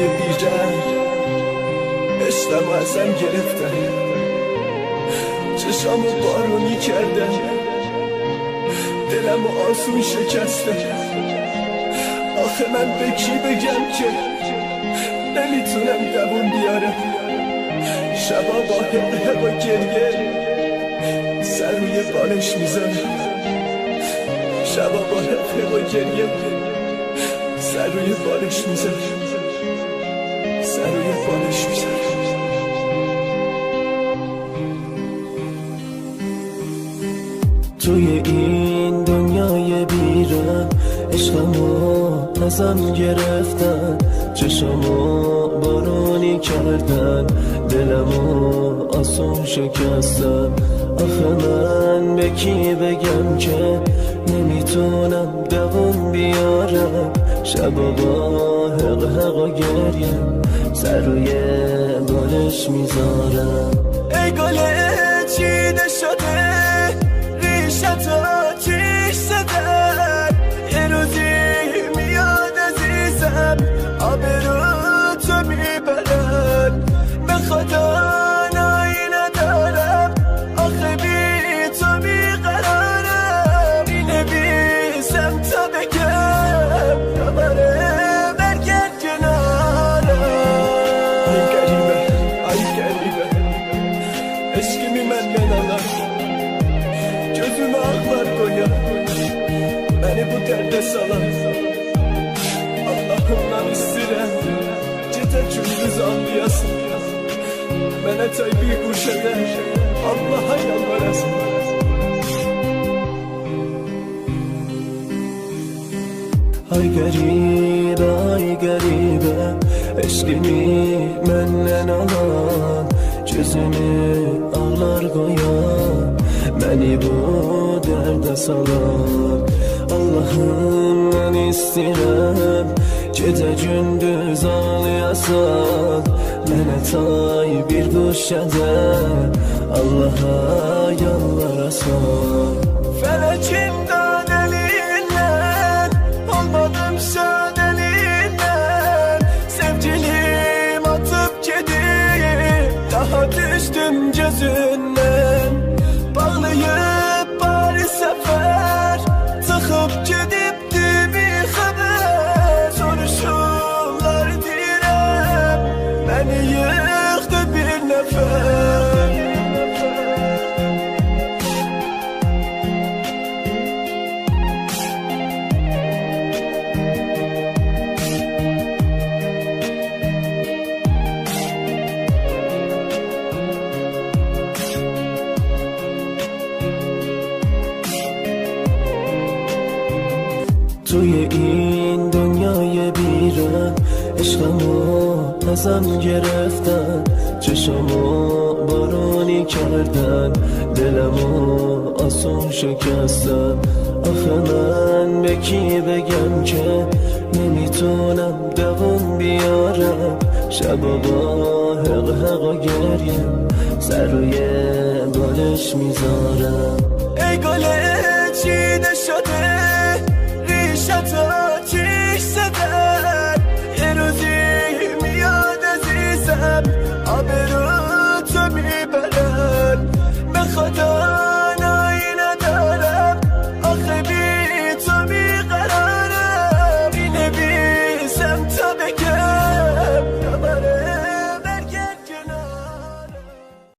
رویای بی‌رحم عشقم ازم گرفتن، چشامو بارونی کردن، دلمو آسون شکستن. آخه من به کی بگم که نمیتونم دووم بیارم؟ شبا با حقه با گریه سر روی بالش میذارم، شبا با حقه با گریه سر روی بالش میذارم، سر روی بالش میذارم. توی این دنیای بیرم عشقمو ازم گرفتن، چشمو بارونی کردن، دلمو آسون شکستن. آخه من به کی بگم که نمیتونم دووم بیارم؟ شبا با حق و گریه سر روی بالش میذارم. ای گل چیده شده ریشت آتیش زدن، یه روزی میاد عزیزم آبرو تو میبرن. به خدا نایی ندارم آخه بی تو بیقرارم، مینویسم تا بگم دوباره برگرد کنارم. ای گریبه ای گریبه عشقی میمنن gözümü aklar koyar beni bu derde salan. Allah'ımdan istirem cidden cümlümüzü anlayasın, bana taybi kuş eder Allah'a yalvarasın. Ay garibe eşkimi menden alan, gözümü ağlar koyan, beni bu derde salan. Allah'ımdan istirem gece gündüz ağlayasan, bana tay bir kuş eder Allah'a yalvarasan. Felekimden elinden olmadım şan elinden, sevgilim atıp gidip daha düştüm gözünden. Bağlayıp bari sefer tıkıp gidipti bir haber, soruşurlar direm beni yıktı bir nefer. توی این دنیای بیرم عشقمو ازم گرفتن، چشمو بارونی کردن، دلمو آسون شکستن. آخه من به کی بگم که نمیتونم دووم بیارم؟ شبا با حق و گریه سر روی بالش میذارم. ای گل چیده شده